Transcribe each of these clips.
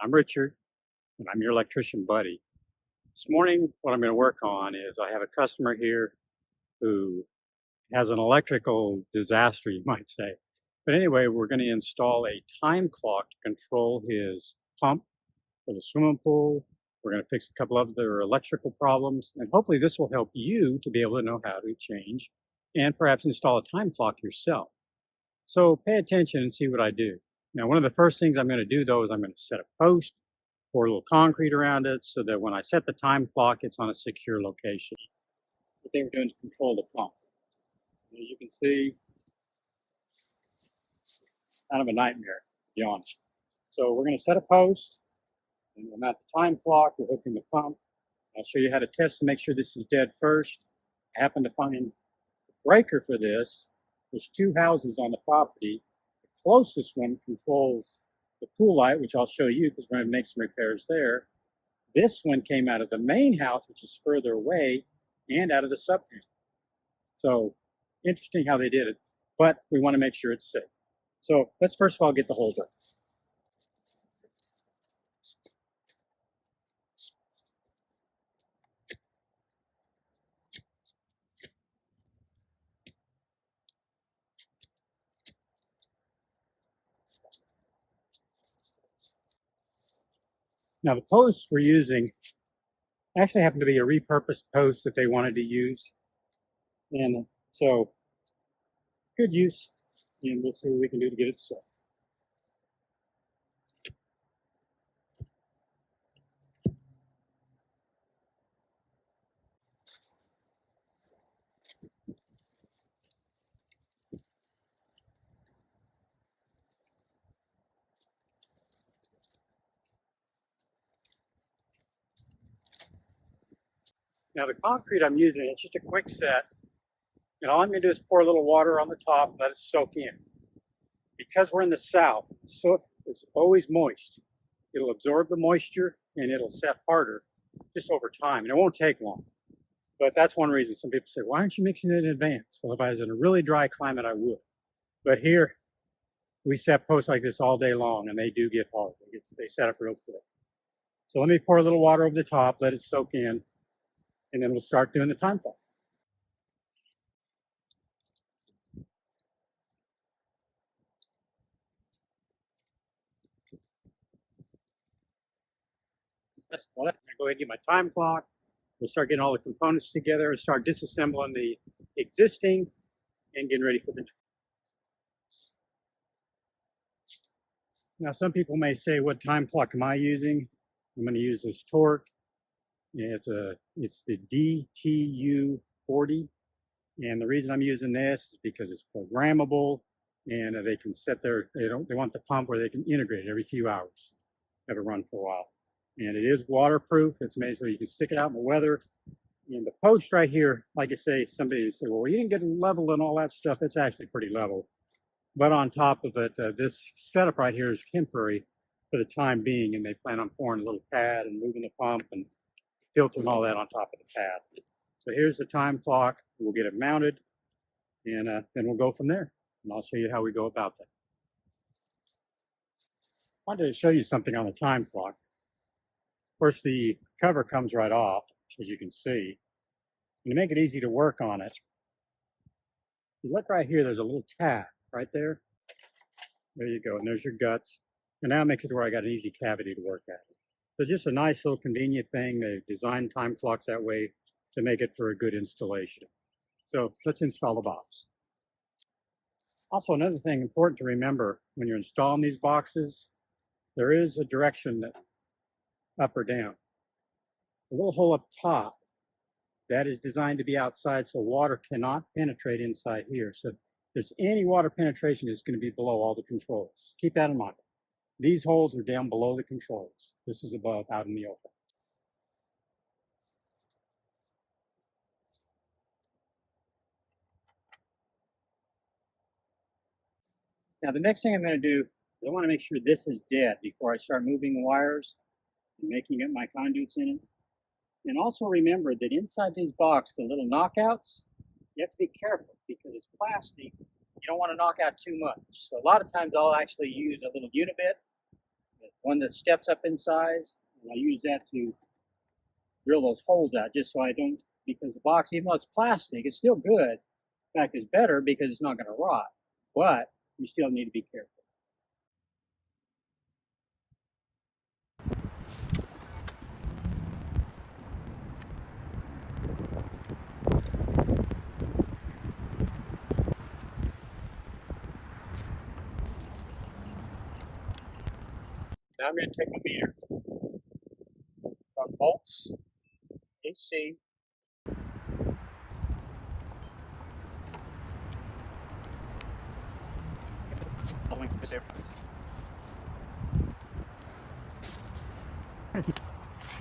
I'm Richard, and I'm your electrician buddy. This morning, what I'm going to work on is I have a customer here who has an electrical disaster, you might say. But anyway, we're going to install a time clock to control his pump for the swimming pool. We're going to fix a couple of other electrical problems, and hopefully this will help you to be able to know how to change and perhaps install a time clock yourself. So pay attention and see what I do. Now, one of the first things I'm going to do, though, is I'm going to set a post, pour a little concrete around it so that when I set the time clock, it's on a secure location. What they were doing to control the pump. As you can see, kind of a nightmare, to be honest. So we're going to set a post, and we'll mount the time clock, we're hooking the pump. I'll show you how to test to make sure this is dead first. I happen to find the breaker for this. There's two houses on the property. The closest one controls the pool light, which I'll show you because we're going to make some repairs there. This one came out of the main house, which is further away, and out of the sub-panel. So interesting how they did it, but we want to make sure it's safe. So let's first of all get the hole done. Now the posts we're using actually happen to be a repurposed post that they wanted to use. And so good use, and we'll see what we can do to get it set. Now the concrete I'm using, it's just a quick set. And all I'm going to do is pour a little water on the top and let it soak in. Because we're in the south, so it's always moist. It'll absorb the moisture and it'll set harder just over time. And it won't take long. But that's one reason some people say, why aren't you mixing it in advance? Well, if I was in a really dry climate, I would. But here, we set posts like this all day long, and they do get hard. They set up real quick. So let me pour a little water over the top, let it soak in, and then we'll start doing the time clock. Well, that's going to go ahead and get my time clock. We'll start getting all the components together and start disassembling the existing and getting ready for the next. Now, some people may say, what time clock am I using? I'm going to use this Torque. Yeah, it's the DTU40. And the reason I'm using this is because it's programmable and they can set they want the pump where they can integrate it every few hours, have it run for a while. And it is waterproof. It's made so you can stick it out in the weather. And the post right here, like I say, somebody said, well, you didn't get it level and all that stuff. It's actually pretty level. But on top of it, this setup right here is temporary for the time being. And they plan on pouring a little pad and moving the pump and filtering all that on top of the pad. So here's the time clock. We'll get it mounted, and then we'll go from there. And I'll show you how we go about that. I wanted to show you something on the time clock. Of course, the cover comes right off, as you can see. And to make it easy to work on it, you look right here, there's a little tab right there. There you go, and there's your guts. And now it makes it to where I got an easy cavity to work at. So just a nice little convenient thing. They designed time clocks that way to make it for a good installation. So let's install the box. Also, another thing important to remember when you're installing these boxes, there is a direction that up or down. The little hole up top, that is designed to be outside so water cannot penetrate inside here. So if there's any water penetration, it's going to be below all the controls. Keep that in mind. These holes are down below the controls. This is above, out in the open. Now the next thing I'm going to do is I want to make sure this is dead before I start moving the wires and making up my conduits in it. And also remember that inside these boxes, the little knockouts, you have to be careful because it's plastic. You don't want to knock out too much. So a lot of times I'll actually use a little unibit that one that steps up in size, and I use that to drill those holes out just so I don't, because the box, even though it's plastic, it's still good. In fact, it's better because it's not going to rot, but you still need to be careful. Now I'm going to take my meter from volts, AC.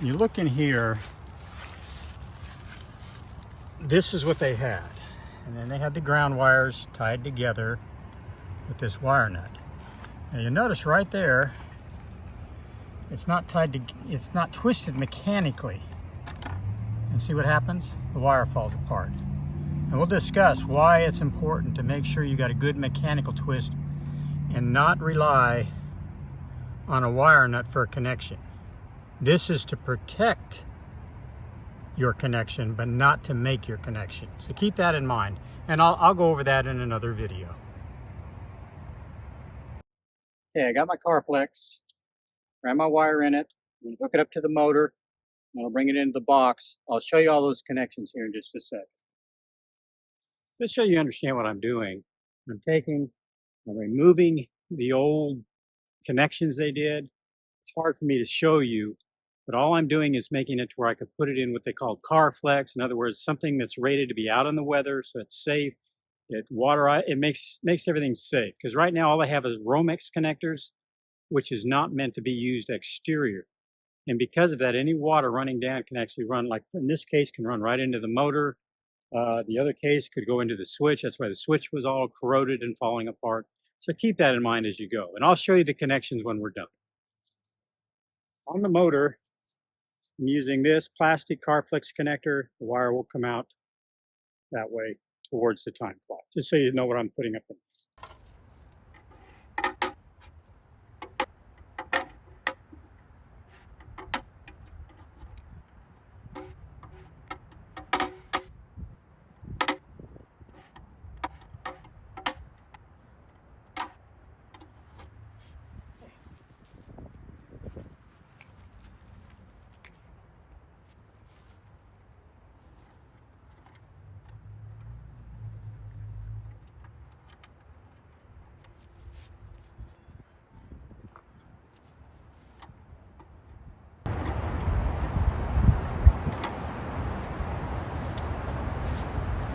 You look in here, this is what they had. And then they had the ground wires tied together with this wire nut. Now you notice right there, it's not tied to, it's not twisted mechanically. And see what happens? The wire falls apart. And we'll discuss why it's important to make sure you got a good mechanical twist and not rely on a wire nut for a connection. This is to protect your connection, but not to make your connection. So keep that in mind. And I'll go over that in another video. Okay, I got my Carflex, ran my wire in it, I'm gonna hook it up to the motor, and I'll bring it into the box. I'll show you all those connections here in just a sec. Just so you understand what I'm doing, I'm removing the old connections they did. It's hard for me to show you, but all I'm doing is making it to where I could put it in what they call Carflex. In other words, something that's rated to be out in the weather, so it's safe. It makes everything safe. Because right now all I have is Romex connectors, which is not meant to be used exterior. And because of that, any water running down can actually run, like in this case, can run right into the motor. The other case could go into the switch. That's why the switch was all corroded and falling apart. So keep that in mind as you go. And I'll show you the connections when we're done. On the motor, I'm using this plastic Carflex connector. The wire will come out that way towards the time clock, just so you know what I'm putting up in.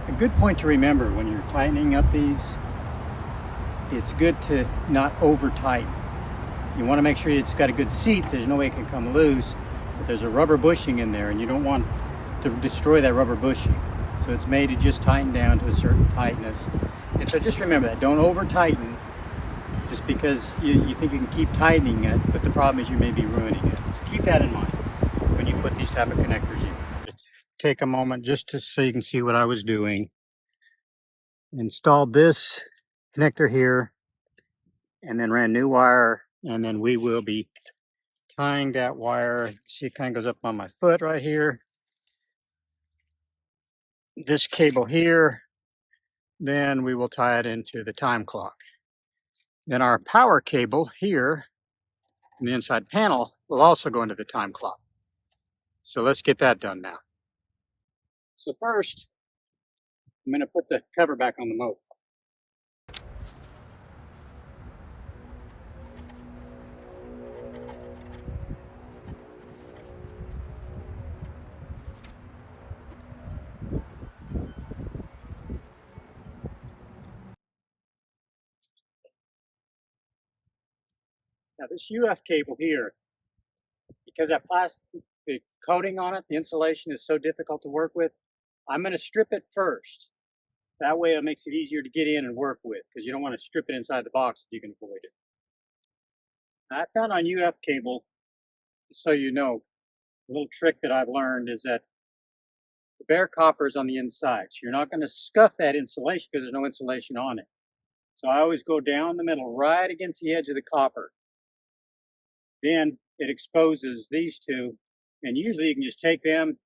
A good point to remember when you're tightening up these, it's good to not over tighten. You want to make sure it's got a good seat. There's no way it can come loose, but there's a rubber bushing in there and you don't want to destroy that rubber bushing. So it's made to just tighten down to a certain tightness. And so just remember that, don't over tighten just because you think you can keep tightening it, but the problem is you may be ruining it. So keep that in mind when you put these type of connectors in. Take a moment just so you can see what I was doing. Installed this connector here and then ran new wire, and then we will be tying that wire. See, it kind of goes up on my foot right here. This cable here, then we will tie it into the time clock. Then our power cable here in the inside panel will also go into the time clock. So let's get that done now. So first, I'm going to put the cover back on the motor. Now this UF cable here, because that plastic coating on it, the insulation is so difficult to work with, I'm going to strip it first. That way it makes it easier to get in and work with, because you don't want to strip it inside the box if you can avoid it. Now, I found on UF cable, so you know, a little trick that I've learned is that the bare copper is on the inside. So you're not going to scuff that insulation because there's no insulation on it. So I always go down the middle, right against the edge of the copper. then it exposes these two, and usually you can just take them,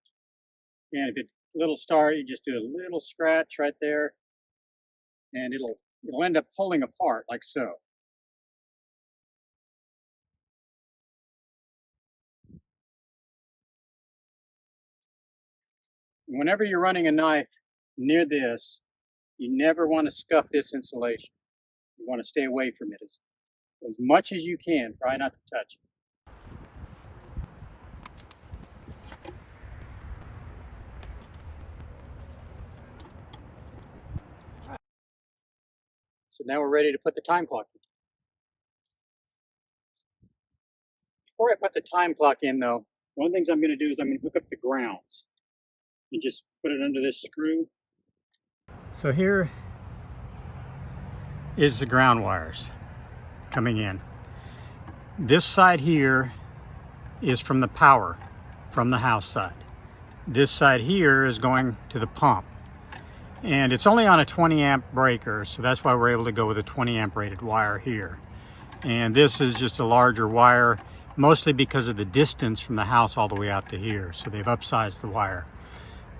and if it's a little star, you just do a little scratch right there, and it'll end up pulling apart like so. Whenever you're running a knife near this, you never want to scuff this insulation. You want to stay away from it as much as you can. Try not to touch it. So now we're ready to put the time clock in. Before I put the time clock in though, one of the things I'm going to do is I'm going to hook up the grounds and just put it under this screw. So here is the ground wires coming in. This side here is from the power from the house side. This side here is going to the pump. And it's only on a 20 amp breaker, so that's why we're able to go with a 20 amp rated wire here. And this is just a larger wire, mostly because of the distance from the house all the way out to here. So they've upsized the wire.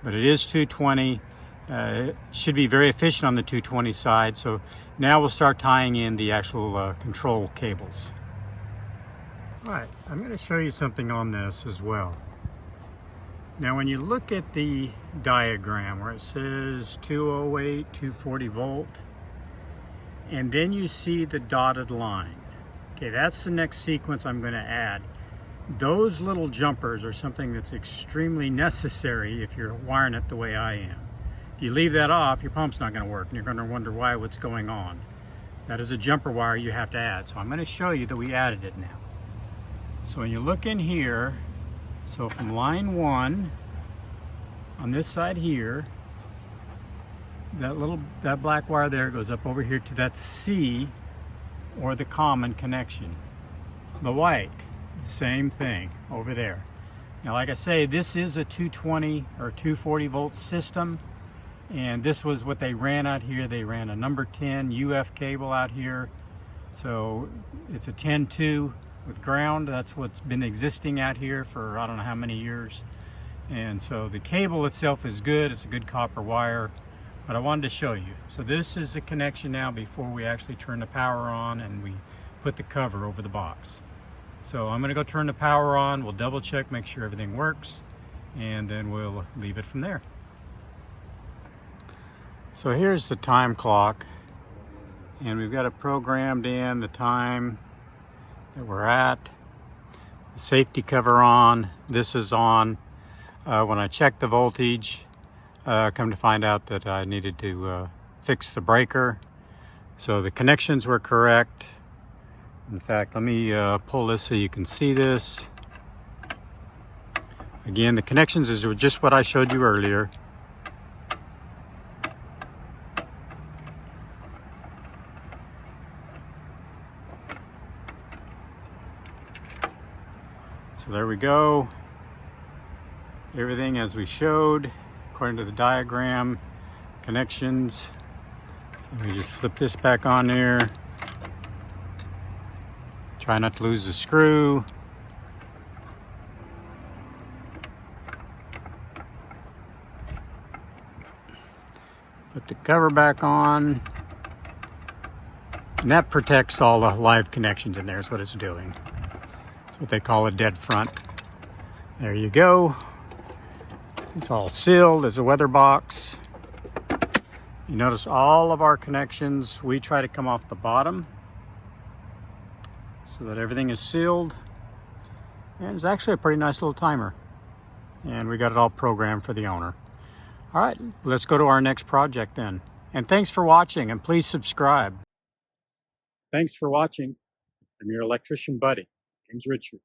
But it is 220. It should be very efficient on the 220 side. So now we'll start tying in the actual control cables. All right, I'm going to show you something on this as well. Now when you look at the diagram where it says 208, 240 volt, and then you see the dotted line. Okay, that's the next sequence I'm going to add. Those little jumpers are something that's extremely necessary if you're wiring it the way I am. If you leave that off, your pump's not going to work and you're going to wonder what's going on. That is a jumper wire you have to add. So I'm going to show you that we added it now. So when you look in here, so from line 1 on this side here, that black wire there goes up over here to that C, or the common connection. The white, same thing over there. Now like I say, this is a 220 or 240 volt system, and this was what they ran out here. They ran a number 10 UF cable out here. So it's a 10-2 with ground. That's what's been existing out here for I don't know how many years. And so the cable itself is good. It's a good copper wire, but I wanted to show you. So this is the connection now before we actually turn the power on and we put the cover over the box. So I'm going to go turn the power on. We'll double check, make sure everything works, and then we'll leave it from there. So here's the time clock, and we've got it programmed in the time that we're at. The safety cover on. This is on. When I checked the voltage, come to find out that I needed to fix the breaker. So the connections were correct. In fact, let me pull this so you can see this. Again, the connections is just what I showed you earlier. So there we go. Everything as we showed, according to the diagram, connections. So let me just flip this back on there. Try not to lose the screw. Put the cover back on. And that protects all the live connections in there is what it's doing. That's what they call a dead front. There you go. It's all sealed as a weather box. You notice all of our connections, we try to come off the bottom so that everything is sealed. And it's actually a pretty nice little timer. And we got it all programmed for the owner. All right, let's go to our next project then. And thanks for watching, and please subscribe. Thanks for watching. I'm your electrician buddy, name's Richard.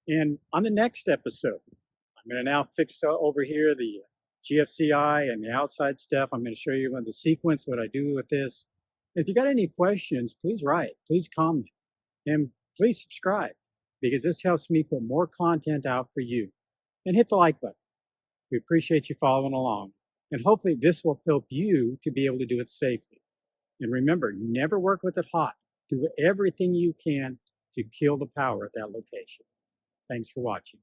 And on the next episode, I'm going to now fix over here the GFCI and the outside stuff. I'm going to show you the sequence, what I do with this. If you got any questions, please write, please comment, and please subscribe, because this helps me put more content out for you. And hit the like button. We appreciate you following along. And hopefully this will help you to be able to do it safely. And remember, never work with it hot. Do everything you can to kill the power at that location. Thanks for watching.